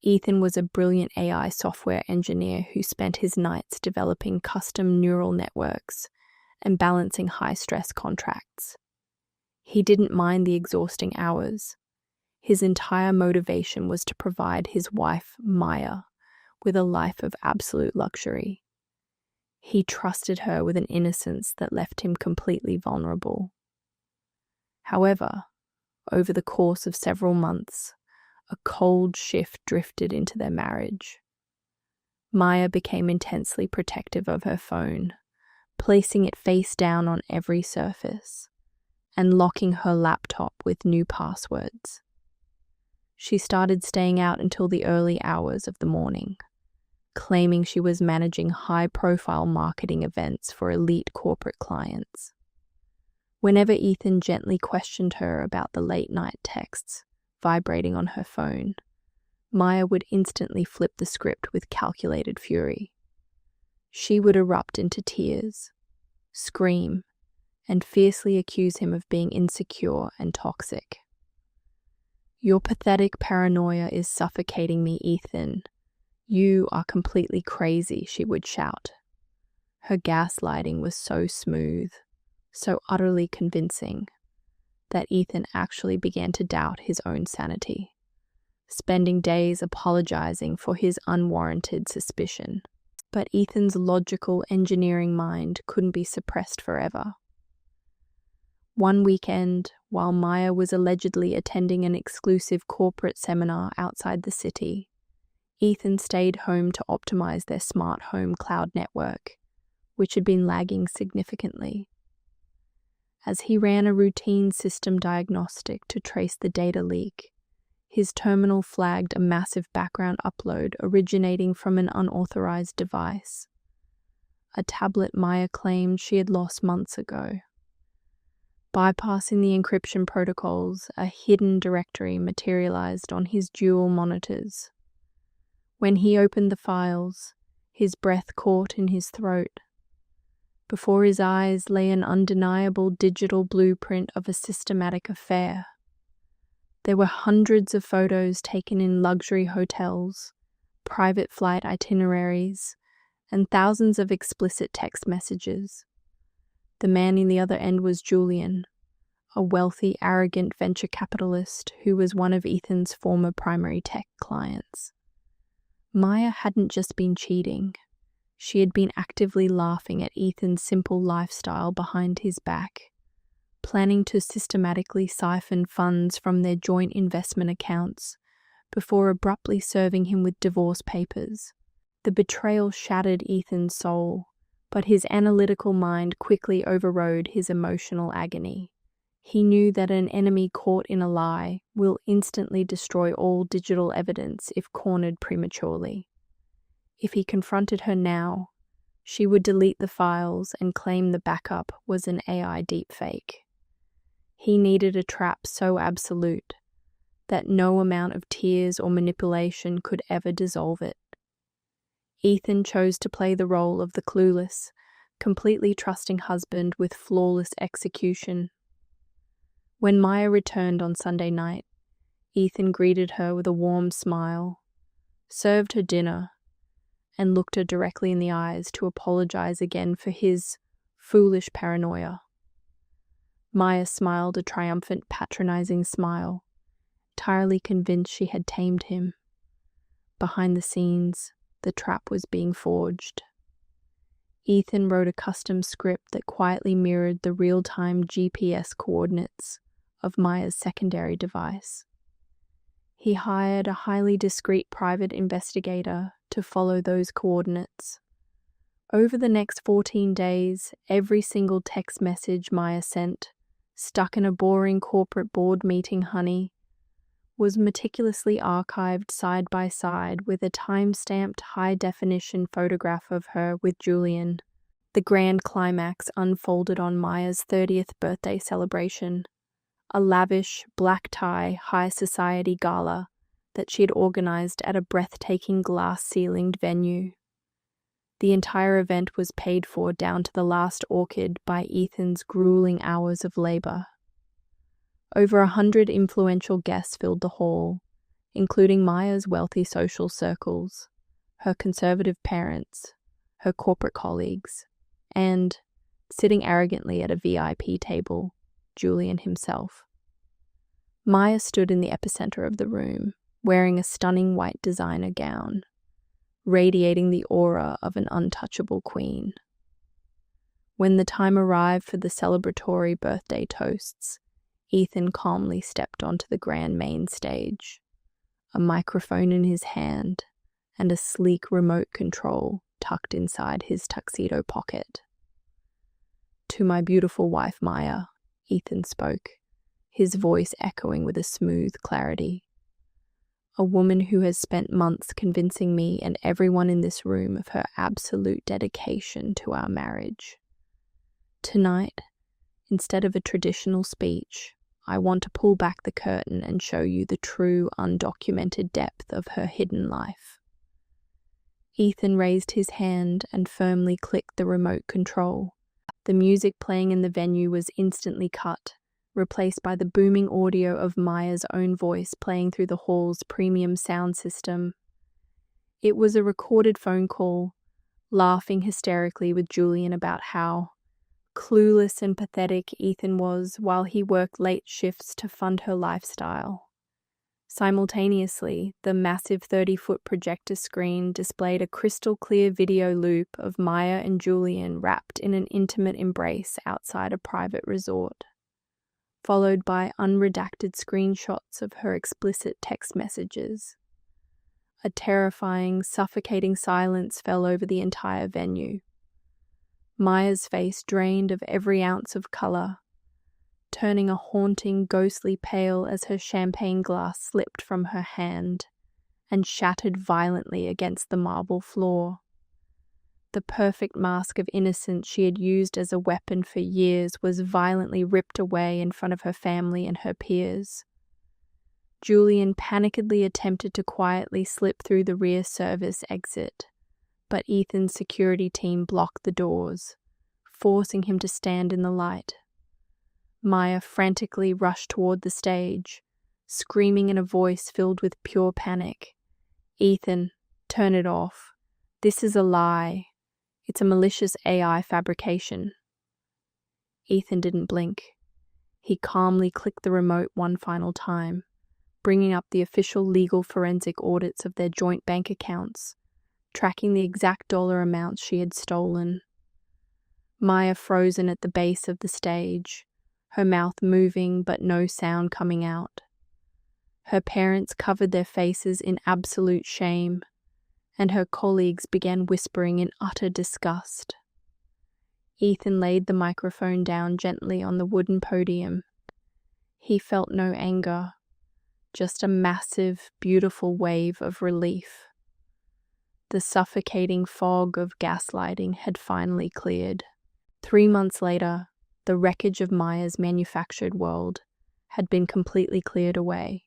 Ethan was a brilliant AI software engineer who spent his nights developing custom neural networks and balancing high-stress contracts. He didn't mind the exhausting hours. His entire motivation was to provide his wife, Maya, with a life of absolute luxury. He trusted her with an innocence that left him completely vulnerable. However, over the course of several months, a cold shift drifted into their marriage. Maya became intensely protective of her phone, placing it face down on every surface, and locking her laptop with new passwords. She started staying out until the early hours of the morning, claiming she was managing high-profile marketing events for elite corporate clients. Whenever Ethan gently questioned her about the late-night texts vibrating on her phone, Maya would instantly flip the script with calculated fury. She would erupt into tears, scream, and fiercely accuse him of being insecure and toxic. "Your pathetic paranoia is suffocating me, Ethan. You are completely crazy," she would shout. Her gaslighting was so smooth, so utterly convincing, that Ethan actually began to doubt his own sanity, spending days apologizing for his unwarranted suspicion. But Ethan's logical engineering mind couldn't be suppressed forever. One weekend, while Maya was allegedly attending an exclusive corporate seminar outside the city, Ethan stayed home to optimize their smart home cloud network, which had been lagging significantly. As he ran a routine system diagnostic to trace the data leak, his terminal flagged a massive background upload originating from an unauthorized device, a tablet Maya claimed she had lost months ago. Bypassing the encryption protocols, a hidden directory materialized on his dual monitors. When he opened the files, his breath caught in his throat. Before his eyes lay an undeniable digital blueprint of a systematic affair. There were hundreds of photos taken in luxury hotels, private flight itineraries, and thousands of explicit text messages. The man in the other end was Julian, a wealthy, arrogant venture capitalist who was one of Ethan's former primary tech clients. Maya hadn't just been cheating. She had been actively laughing at Ethan's simple lifestyle behind his back, planning to systematically siphon funds from their joint investment accounts before abruptly serving him with divorce papers. The betrayal shattered Ethan's soul, but his analytical mind quickly overrode his emotional agony. He knew that an enemy caught in a lie will instantly destroy all digital evidence if cornered prematurely. If he confronted her now, she would delete the files and claim the backup was an AI deepfake. He needed a trap so absolute that no amount of tears or manipulation could ever dissolve it. Ethan chose to play the role of the clueless, completely trusting husband with flawless execution. When Maya returned on Sunday night, Ethan greeted her with a warm smile, served her dinner, and looked her directly in the eyes to apologize again for his foolish paranoia. Maya smiled a triumphant, patronizing smile, entirely convinced she had tamed him. Behind the scenes, the trap was being forged. Ethan wrote a custom script that quietly mirrored the real-time GPS coordinates of Maya's secondary device. He hired a highly discreet private investigator to follow those coordinates. Over the next 14 days, every single text message Maya sent, stuck in a boring corporate board meeting honey, was meticulously archived side by side with a time-stamped high-definition photograph of her with Julian. The grand climax unfolded on Maya's 30th birthday celebration, a lavish, black-tie, high-society gala that she had organized at a breathtaking glass-ceilinged venue. The entire event was paid for down to the last orchid by Ethan's grueling hours of labor. Over 100 influential guests filled the hall, including Maya's wealthy social circles, her conservative parents, her corporate colleagues, and, sitting arrogantly at a VIP table, Julian himself. Maya stood in the epicenter of the room, wearing a stunning white designer gown, radiating the aura of an untouchable queen. When the time arrived for the celebratory birthday toasts, Ethan calmly stepped onto the grand main stage, a microphone in his hand and a sleek remote control tucked inside his tuxedo pocket. "To my beautiful wife Maya," Ethan spoke, his voice echoing with a smooth clarity. "A woman who has spent months convincing me and everyone in this room of her absolute dedication to our marriage. Tonight, instead of a traditional speech, I want to pull back the curtain and show you the true, undocumented depth of her hidden life." Ethan raised his hand and firmly clicked the remote control. The music playing in the venue was instantly cut, replaced by the booming audio of Maya's own voice playing through the hall's premium sound system. It was a recorded phone call, laughing hysterically with Julian about how clueless and pathetic Ethan was while he worked late shifts to fund her lifestyle. Simultaneously, the massive 30-foot projector screen displayed a crystal-clear video loop of Maya and Julian wrapped in an intimate embrace outside a private resort, followed by unredacted screenshots of her explicit text messages. A terrifying, suffocating silence fell over the entire venue. Maya's face drained of every ounce of color, turning a haunting, ghostly pale as her champagne glass slipped from her hand and shattered violently against the marble floor. The perfect mask of innocence she had used as a weapon for years was violently ripped away in front of her family and her peers. Julian panickedly attempted to quietly slip through the rear service exit, but Ethan's security team blocked the doors, forcing him to stand in the light. Maya frantically rushed toward the stage, screaming in a voice filled with pure panic, "Ethan, turn it off. This is a lie. It's a malicious AI fabrication." Ethan didn't blink. He calmly clicked the remote one final time, bringing up the official legal forensic audits of their joint bank accounts, tracking the exact dollar amounts she had stolen. Maya frozen at the base of the stage, her mouth moving but no sound coming out. Her parents covered their faces in absolute shame, and her colleagues began whispering in utter disgust. Ethan laid the microphone down gently on the wooden podium. He felt no anger, just a massive, beautiful wave of relief. The suffocating fog of gaslighting had finally cleared. 3 months later, the wreckage of Maya's manufactured world had been completely cleared away.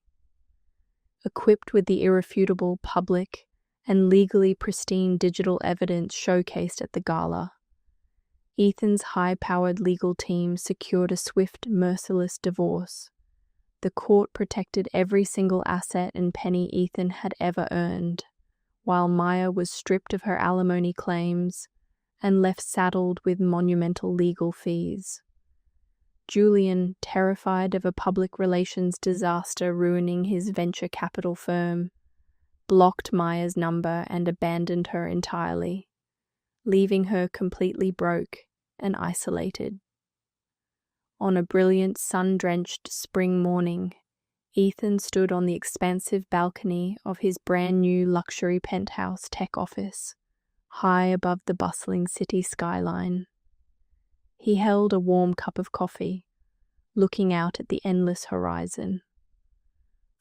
Equipped with the irrefutable public and legally pristine digital evidence showcased at the gala, Ethan's high-powered legal team secured a swift, merciless divorce. The court protected every single asset and penny Ethan had ever earned, while Maya was stripped of her alimony claims and left saddled with monumental legal fees. Julian, terrified of a public relations disaster ruining his venture capital firm, blocked Maya's number and abandoned her entirely, leaving her completely broke and isolated. On a brilliant, sun-drenched spring morning, Ethan stood on the expansive balcony of his brand-new luxury penthouse tech office, high above the bustling city skyline. He held a warm cup of coffee, looking out at the endless horizon.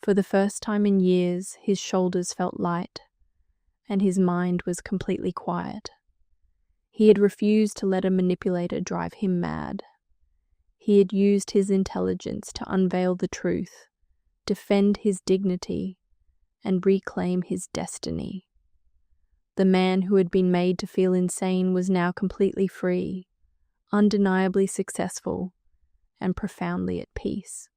For the first time in years, his shoulders felt light, and his mind was completely quiet. He had refused to let a manipulator drive him mad. He had used his intelligence to unveil the truth, defend his dignity, and reclaim his destiny. The man who had been made to feel insane was now completely free, undeniably successful, and profoundly at peace.